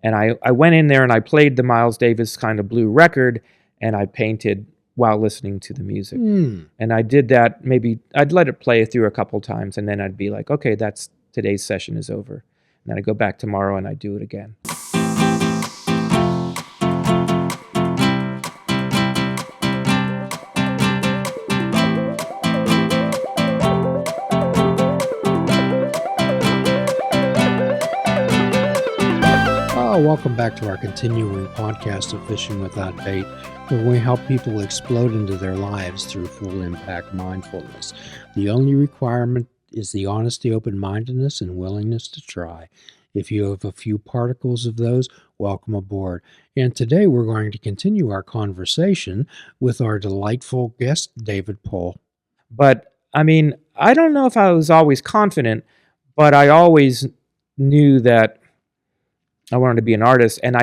And I went in there and I played the Miles Davis kind of blue record, and I painted while listening to the music. And I did that, maybe I'd let it play through a couple times, and then I'd be like, okay, today's session is over. And then I go back tomorrow and I do it again. Welcome back to our continuing podcast of Fishing Without Bait, where we help people explode into their lives through full impact mindfulness. The only requirement is the honesty, open-mindedness, and willingness to try. If you have a few particles of those, welcome aboard. And today we're going to continue our conversation with our delightful guest, David Pohl. But, I mean, I don't know if I was always confident, but I always knew that I wanted to be an artist, and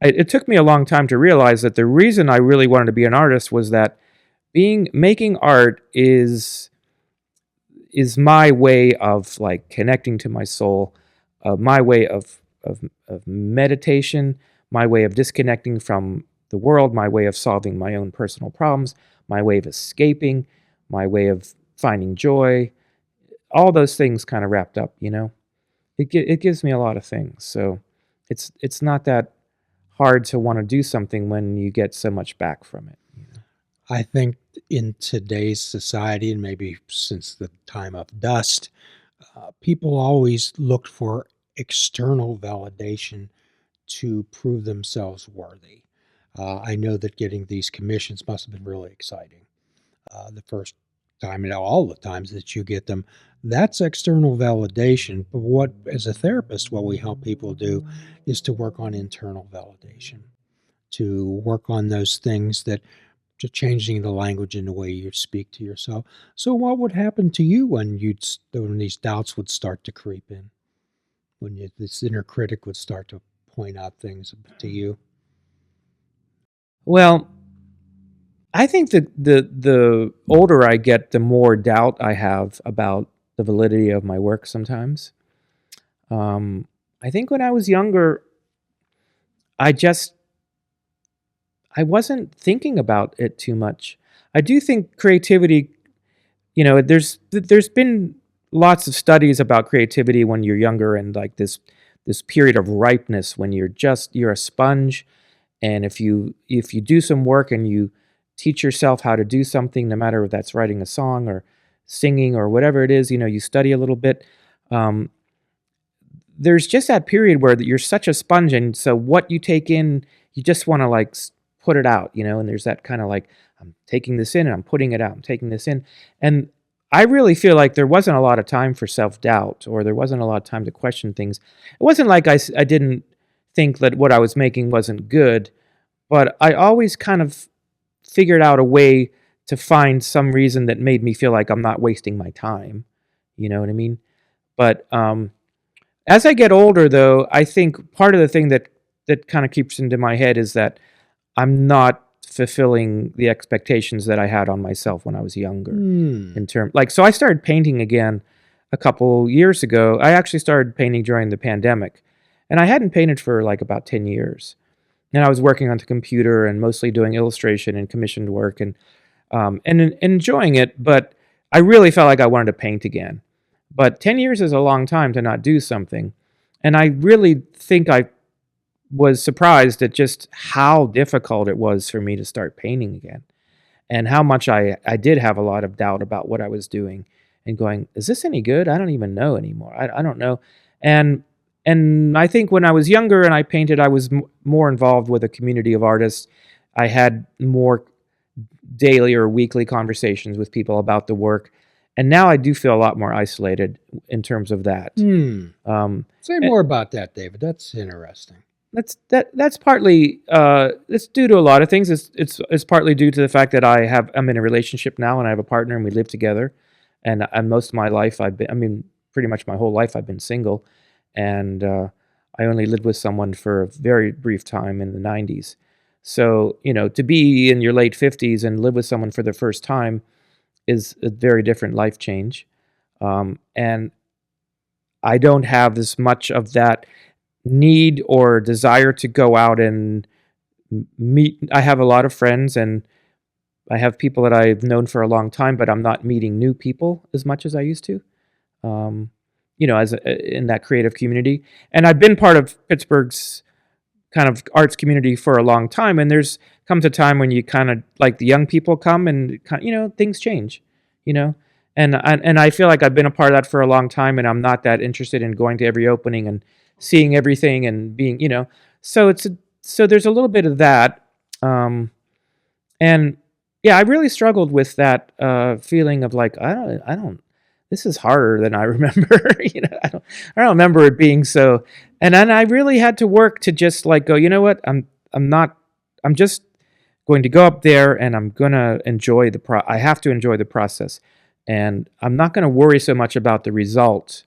it took me a long time to realize that the reason I really wanted to be an artist was that making art is my way of like connecting to my soul, my way of meditation, my way of disconnecting from the world, my way of solving my own personal problems, my way of escaping, my way of finding joy. All those things kind of wrapped up, you know. It gives me a lot of things, so. It's not that hard to want to do something when you get so much back from it. You know? I think in today's society, and maybe since the time of dust, people always looked for external validation to prove themselves worthy. I know that getting these commissions must have been really exciting. The first time, and all the times that you get them, that's external validation. But as a therapist, what we help people do is to work on internal validation, to work on those things to changing the language in the way you speak to yourself. So what would happen to you when these doubts would start to creep in, when this inner critic would start to point out things to you? Well, I think that the older I get, the more doubt I have about the validity of my work sometimes. I think when I was younger, I wasn't thinking about it too much. I do think creativity, you know, there's been lots of studies about creativity when you're younger, and like this period of ripeness when you're a sponge, and if you do some work and you teach yourself how to do something, no matter if that's writing a song or singing or whatever it is, you know, you study a little bit. There's just that period where you're such a sponge, and so what you take in, you just want to like put it out, you know, and there's that kind of like, I'm taking this in and I'm putting it out, I'm taking this in. And I really feel like there wasn't a lot of time for self-doubt, or there wasn't a lot of time to question things. It wasn't like I didn't think that what I was making wasn't good, but I always kind of figured out a way to find some reason that made me feel like I'm not wasting my time. You know what I mean? But as I get older, though, I think part of the thing that kind of keeps into my head is that I'm not fulfilling the expectations that I had on myself when I was younger. So I started painting again a couple years ago. I actually started painting during the pandemic, and I hadn't painted for like about 10 years. And I was working on the computer and mostly doing illustration and commissioned work and enjoying it, but I really felt like I wanted to paint again. But 10 years is a long time to not do something. And I really think I was surprised at just how difficult it was for me to start painting again, and how much I did have a lot of doubt about what I was doing and going, is this any good? I don't even know anymore. I don't know. And I think when I was younger and I painted, I was more involved with a community of artists. I had more daily or weekly conversations with people about the work. And now I do feel a lot more isolated in terms of that. Say more about that, David. That's interesting. That's partly it's due to a lot of things. It's partly due to the fact that I'm in a relationship now, and I have a partner, and we live together. And most of my life pretty much my whole life I've been single, and I only lived with someone for a very brief time in the 90s. So, you know, to be in your late 50s and live with someone for the first time is a very different life change. And I don't have as much of that. need or desire to go out and meet. I have a lot of friends, and I have people that I've known for a long time, but I'm not meeting new people as much as I used to. Um, as in that creative community, and I've been part of Pittsburgh's kind of arts community for a long time. And there's comes a time when you kind of like the young people come and things change, you know. And I feel like I've been a part of that for a long time, and I'm not that interested in going to every opening and seeing everything and being, So so there's a little bit of that. And yeah, I really struggled with that feeling of like I don't. This is harder than I remember. I don't remember it being so. And then I really had to work to just like go. You know what? I'm not. I'm just going to go up there and I'm gonna enjoy I have to enjoy the process, and I'm not gonna worry so much about the result.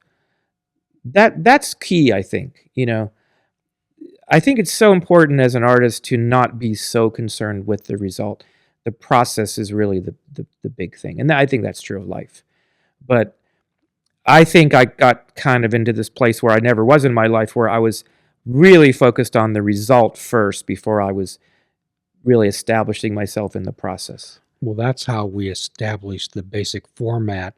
That's key, I think. I think it's so important as an artist to not be so concerned with the result. The process is really the big thing. And I think that's true of life. But I think I got kind of into this place where I never was in my life, where I was really focused on the result first before I was really establishing myself in the process. Well, that's how we established the basic format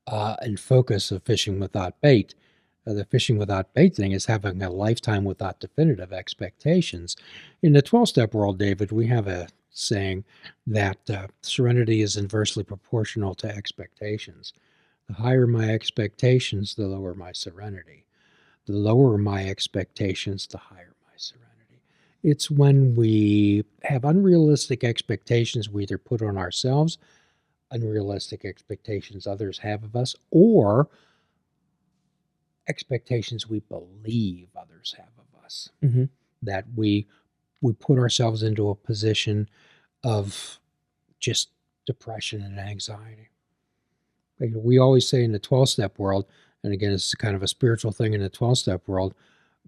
and focus of fishing without bait. The fishing without bait thing is having a lifetime without definitive expectations. In the 12-step world, David, we have a saying that serenity is inversely proportional to expectations. The higher my expectations, the lower my serenity. The lower my expectations, the higher my serenity. It's when we have unrealistic expectations we either put on ourselves, unrealistic expectations others have of us, or expectations we believe others have of us, Mm-hmm. that we put ourselves into a position of just depression and anxiety. Like we always say in the 12-step world, and again, it's kind of a spiritual thing in the 12-step world,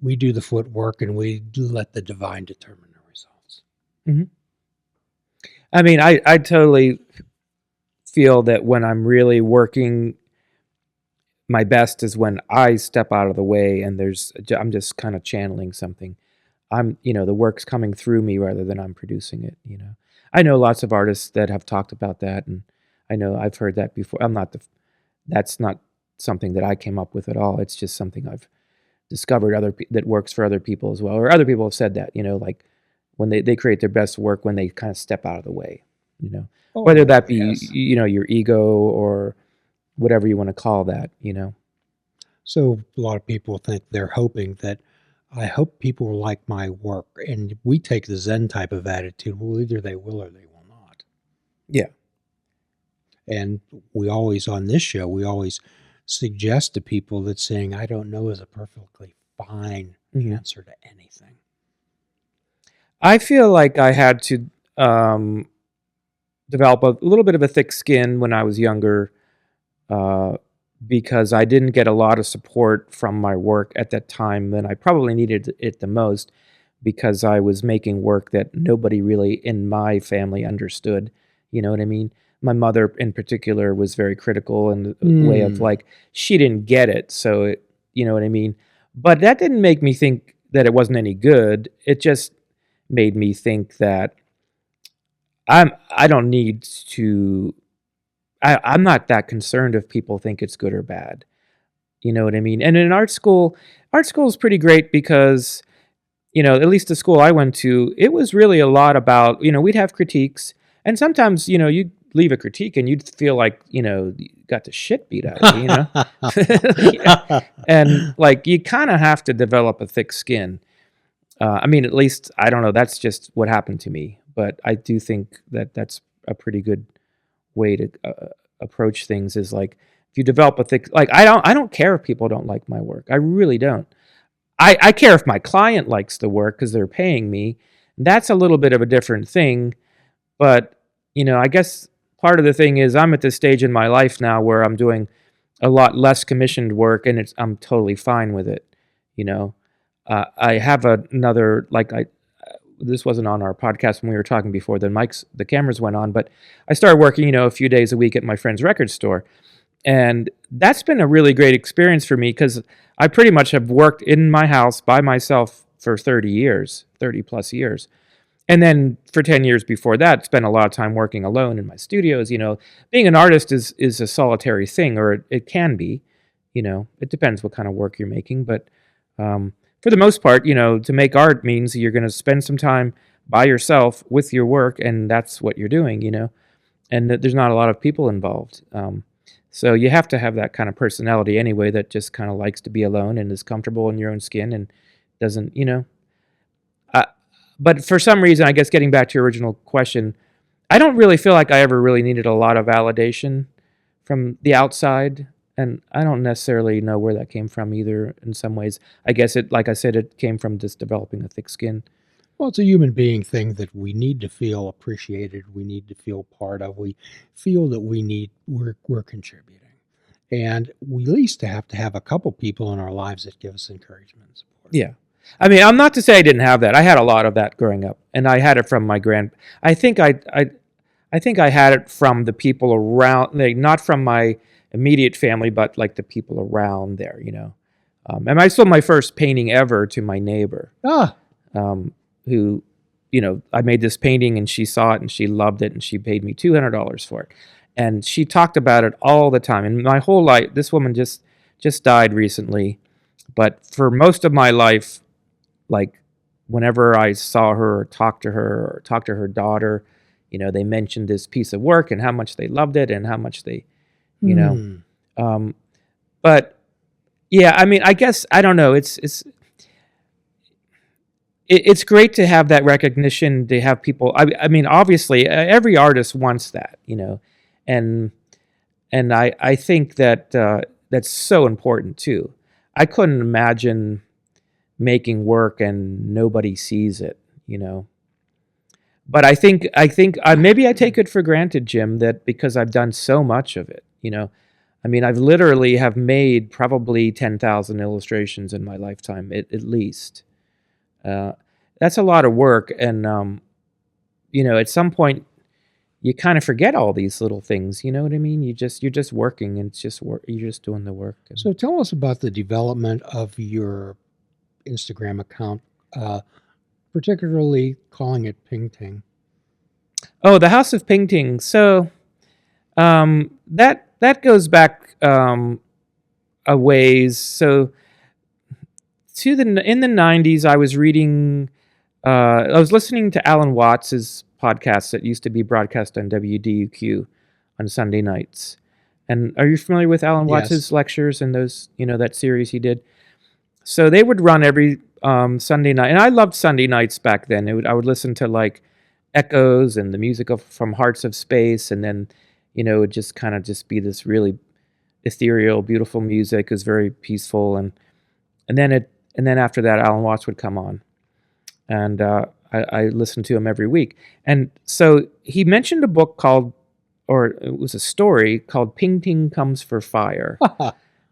we do the footwork and we let the divine determine the results. Mm-hmm. I mean, I totally feel that when I'm really working my best is when I step out of the way and I'm just kind of channeling something. The work's coming through me rather than I'm producing it. I know lots of artists that have talked about that, and I know I've heard that before. That's not something that I came up with at all. It's just something I've discovered that works for other people as well, or other people have said that, like when they create their best work when they kind of step out of the way, whether that be, yes. Your ego or whatever you want to call that. So a lot of people think they're hoping that I hope people like my work. And we take the Zen type of attitude. Well, either they will or they will not. Yeah. And we always, on this show, we always suggest to people that saying, I don't know is a perfectly fine answer to anything. I feel like I had to develop a little bit of a thick skin when I was younger, because I didn't get a lot of support from my work at that time. Then I probably needed it the most, because I was making work that nobody really in my family understood. You know what I mean? My mother in particular was very critical in the way of like, she didn't get it. So, you know what I mean? But that didn't make me think that it wasn't any good. It just made me think that I don't need to, I'm not that concerned if people think it's good or bad. You know what I mean? And in art school is pretty great because, at least the school I went to, it was really a lot about, we'd have critiques, and sometimes, you'd leave a critique and you'd feel like, you got the shit beat out of you, Yeah. And like, you kind of have to develop a thick skin. I mean, at least, I don't know, that's just what happened to me. But I do think that that's a pretty good way to approach things, is like, if you develop a thick, like, I don't care if people don't like my work. I really don't. I care if my client likes the work because they're paying me. That's a little bit of a different thing. But, I guess part of the thing is I'm at this stage in my life now where I'm doing a lot less commissioned work, and I'm totally fine with it. I have another, like, this wasn't on our podcast when we were talking before the cameras went on, but I started working, a few days a week at my friend's record store. And that's been a really great experience for me because I pretty much have worked in my house by myself for 30 years, 30 plus years. And then for 10 years before that, spent a lot of time working alone in my studios. Being an artist is a solitary thing, or it can be. It depends what kind of work you're making. But for the most part, to make art means you're going to spend some time by yourself with your work, and that's what you're doing. And there's not a lot of people involved. So you have to have that kind of personality anyway that just kind of likes to be alone and is comfortable in your own skin and doesn't. Uh, but for some reason, I guess getting back to your original question, I don't really feel like I ever really needed a lot of validation from the outside. And I don't necessarily know where that came from either in some ways. I guess like I said, it came from just developing a thick skin. Well, it's a human being thing that we need to feel appreciated. We need to feel part of. We feel that we're contributing, and we at least have to have a couple people in our lives that give us encouragement and support. Yeah. I mean, I'm not to say I didn't have that. I had a lot of that growing up, and I had it from my I think I think I had it from the people around, like not from my immediate family, but like the people around there. And I sold my first painting ever to my neighbor, Ah, who, I made this painting and she saw it and she loved it and she paid me $200 for it, and she talked about it all the time. And my whole life, this woman just died recently, but for most of my life, like whenever I saw her or talked to her daughter, they mentioned this piece of work and how much they loved it and how much they, you know, hmm. but yeah, I mean, I guess I don't know. It's great to have that recognition, to have people. I mean, obviously, every artist wants that, and I think that that's so important too. I couldn't imagine making work and nobody sees it. But I think maybe I take it for granted, Jim, that because I've done so much of it. I mean, I've literally have made probably 10,000 illustrations in my lifetime, at least. Uh, that's a lot of work, and at some point you kind of forget all these little things. You know what I mean? You're just working, and it's just work. You're just doing the work. So tell us about the development of your Instagram account, particularly calling it Pingting. Oh, the House of Pingting. So that goes back a ways. So in the 90s, I was reading. I was listening to Alan Watts's podcast that used to be broadcast on WDUQ on Sunday nights. And are you familiar with Alan Watts's Yes. lectures and those, that series he did? So they would run every Sunday night, and I loved Sunday nights back then. I would listen to like Echoes and the music from Hearts of Space, and then it would just kind of just be this really ethereal, beautiful music. It was very peaceful, and then after that, Alan Watts would come on, and I listened to him every week. And so he mentioned a book called, or it was a story called "Pingting Comes for Fire."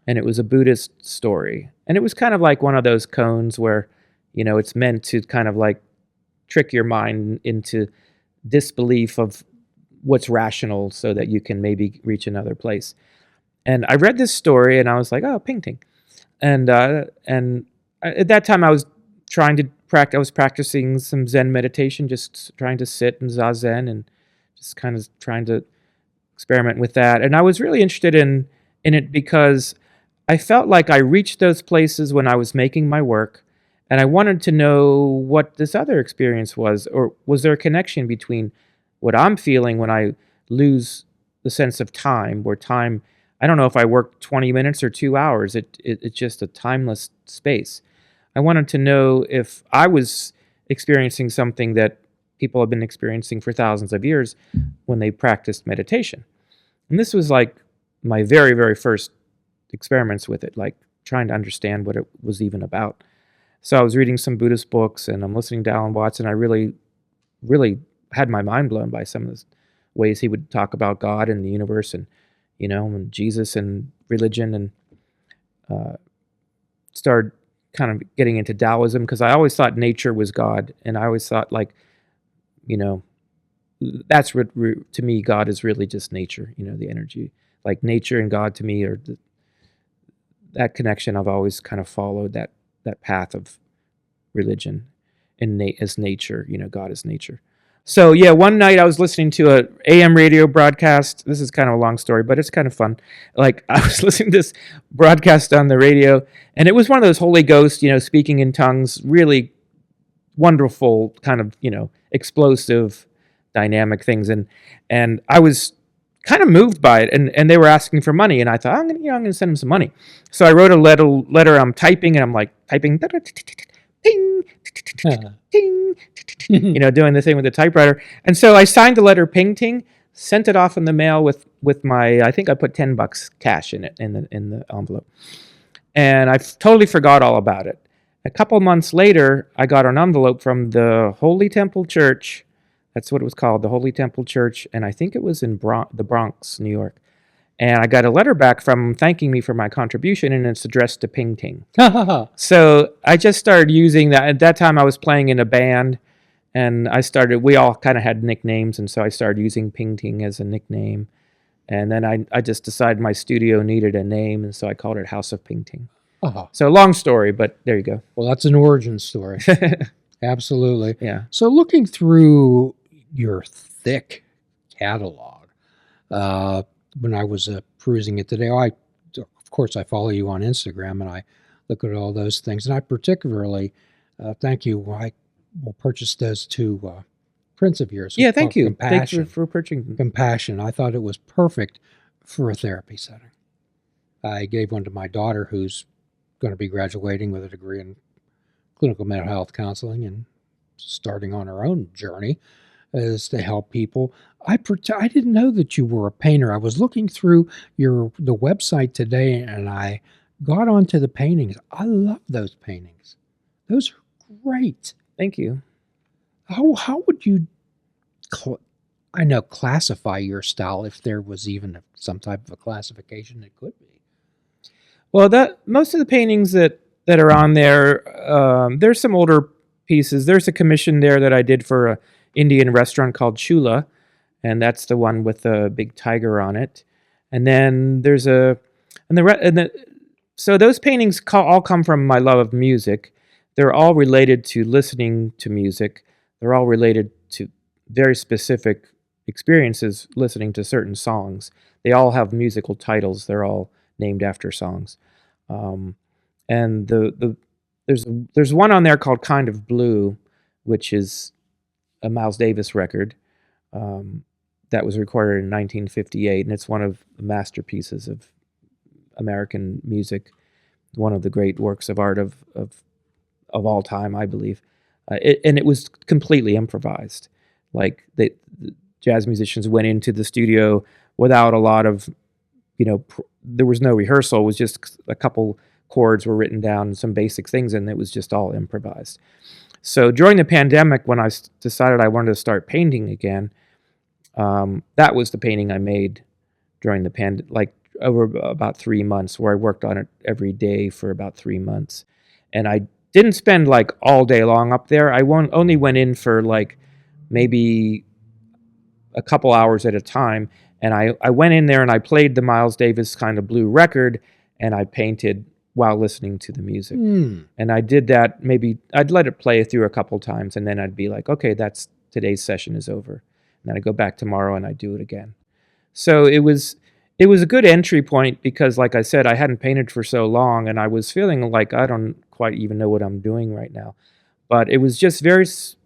And it was a Buddhist story. And it was kind of like one of those koans where, it's meant to kind of like trick your mind into disbelief of what's rational so that you can maybe reach another place. And I read this story and I was like, oh, painting. And at that time I was trying to practice. I was practicing some Zen meditation, just trying to sit in zazen and just kind of trying to experiment with that. And I was really interested in it because I felt like I reached those places when I was making my work, and I wanted to know what this other experience was, or was there a connection between what I'm feeling when I lose the sense of time, where time, I don't know if I work 20 minutes or 2 hours, it's just a timeless space. I wanted to know if I was experiencing something that people have been experiencing for thousands of years when they practiced meditation. And this was like my very, very first experiments with it, like trying to understand what it was even about. So I was reading some Buddhist books and I'm listening to Alan Watts, and I really, really had my mind blown by some of the ways he would talk about God and the universe and, and Jesus and religion, and started kind of getting into Taoism because I always thought nature was God. And I always thought like, that's what, to me, God is really just nature, the energy, like nature and God to me, or that connection. I've always kind of followed that path of religion and as nature. God is nature. So yeah, one night I was listening to a AM radio broadcast. This is kind of a long story, but it's kind of fun. Like I was listening to this broadcast on the radio, and it was one of those Holy Ghost, speaking in tongues, really wonderful kind of, explosive, dynamic things, and I was kind of moved by it, and they were asking for money, and I thought I'm gonna send them some money. So I wrote a letter. I'm typing, and I'm like typing, ping, ting, doing the thing with the typewriter. And so I signed the letter Pingting, sent it off in the mail with my, I think I put $10 cash in it in the envelope, and I totally forgot all about it. A couple months later, I got an envelope from the Holy Temple Church. That's what it was called, the Holy Temple Church, and I think it was in the Bronx, New York. And I got a letter back from them thanking me for my contribution, and it's addressed to Pingting. So I just started using that. At that time, I was playing in a band, and we all kind of had nicknames, and so I started using Pingting as a nickname. And then I just decided my studio needed a name, and so I called it House of Pingting. So long story, but there you go. Well, that's an origin story. Absolutely. Yeah. So looking through your thick catalog, when I was perusing it today, of course I follow you on Instagram, and I look at all those things, and I particularly thank you. I will purchase those two prints of yours. Yeah, thank you. Thank you for purchasing. Compassion. I thought it was perfect for a therapy setting. I gave one to my daughter, who's going to be graduating with a degree in clinical mental health counseling and starting on her own journey is to help people. I didn't know that you were a painter. I was looking through the website today, and I got onto the paintings. I love those paintings. Those are great. Thank you. How would you, classify your style, if there was even some type of a classification it could be? Well, most of the paintings that are on there, there's some older pieces. There's a commission there that I did for an Indian restaurant called Chula, and that's the one with the big tiger on it. And then there's so those paintings all come from my love of music. They're all related to listening to music. They're all related to very specific experiences listening to certain songs. They all have musical titles. They're all named after songs. And there's one on there called Kind of Blue, which is a Miles Davis record that was recorded in 1958, and it's one of the masterpieces of American music, one of the great works of art of all time, I believe. And it was completely improvised. Like the jazz musicians went into the studio without a lot of, there was no rehearsal. It was just a couple chords were written down and some basic things, and it was just all improvised. So during the pandemic, when I decided I wanted to start painting again, that was the painting I made during the pandemic, like over about 3 months, where I worked on it every day for about 3 months. And I didn't spend like all day long up there. I only went in for like maybe a couple hours at a time. And I went in there and I played the Miles Davis Kind of Blue record, and I painted while listening to the music. And I did that, maybe I'd let it play through a couple times, and then I'd be like, okay, today's session is over. And then I go back tomorrow and I do it again. So it was a good entry point because, like I said, I hadn't painted for so long, and I was feeling like I don't quite even know what I'm doing right now. But it was just very,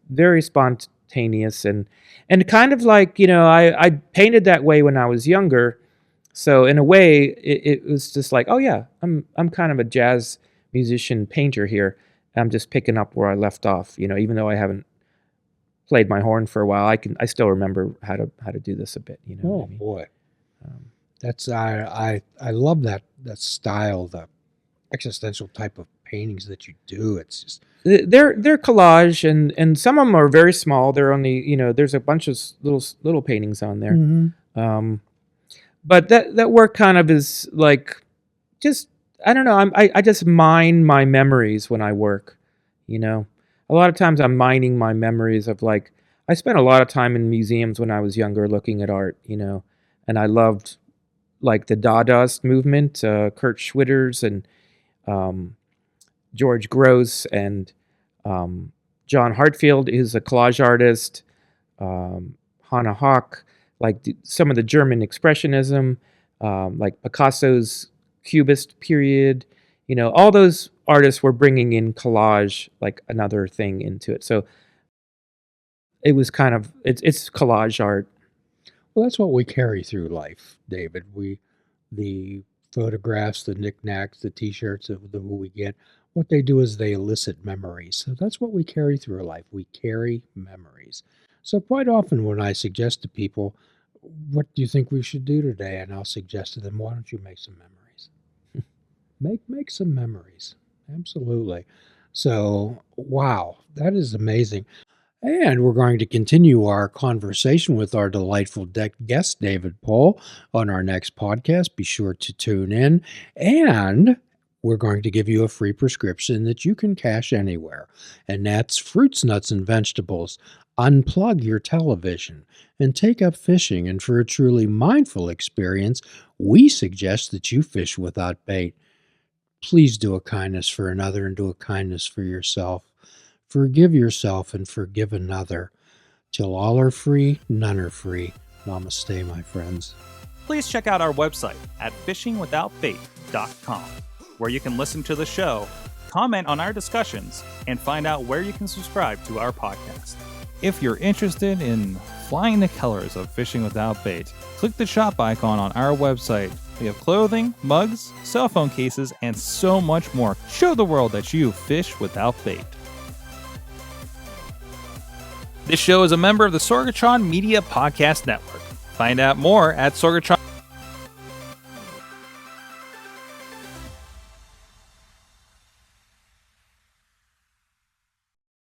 very spontaneous and kind of like, I painted that way when I was younger. So in a way, it was just like, oh yeah, I'm kind of a jazz musician painter here. I'm just picking up where I left off. Even though I haven't played my horn for a while, I still remember how to do this a bit. Oh boy, that's I love that style, the existential type of paintings that you do. It's just they're collage, and some of them are very small. They're only there's a bunch of little paintings on there. Mm-hmm. But that work kind of is like, just, I don't know, I just mine my memories when I work, A lot of times I'm mining my memories of, like, I spent a lot of time in museums when I was younger looking at art, and I loved like the Dadaist movement, Kurt Schwitters and um, George Gross and John Hartfield, who's a collage artist, Hannah Hawk, like some of the German Expressionism, like Picasso's Cubist period. All those artists were bringing in collage, like another thing into it. So it was kind of it's collage art. Well, that's what we carry through life, David. The photographs, the knickknacks, the T-shirts of who we get, what they do is they elicit memories. So that's what we carry through life. We carry memories. So quite often when I suggest to people, what do you think we should do today? And I'll suggest to them, why don't you make some memories? Make some memories. Absolutely. So, wow, that is amazing. And we're going to continue our conversation with our delightful guest, David Pohl, on our next podcast. Be sure to tune in. And we're going to give you a free prescription that you can cash anywhere. And that's fruits, nuts, and vegetables. Unplug your television and take up fishing. And for a truly mindful experience, we suggest that you fish without bait. Please do a kindness for another and do a kindness for yourself. Forgive yourself and forgive another. Till all are free, none are free. Namaste, my friends. Please check out our website at fishingwithoutbait.com, where you can listen to the show, comment on our discussions, and find out where you can subscribe to our podcast. If you're interested in flying the colors of Fishing Without Bait, click the shop icon on our website. We have clothing, mugs, cell phone cases, and so much more. Show the world that you fish without bait. This show is a member of the Sorgatron Media Podcast Network. Find out more at Sorgatron.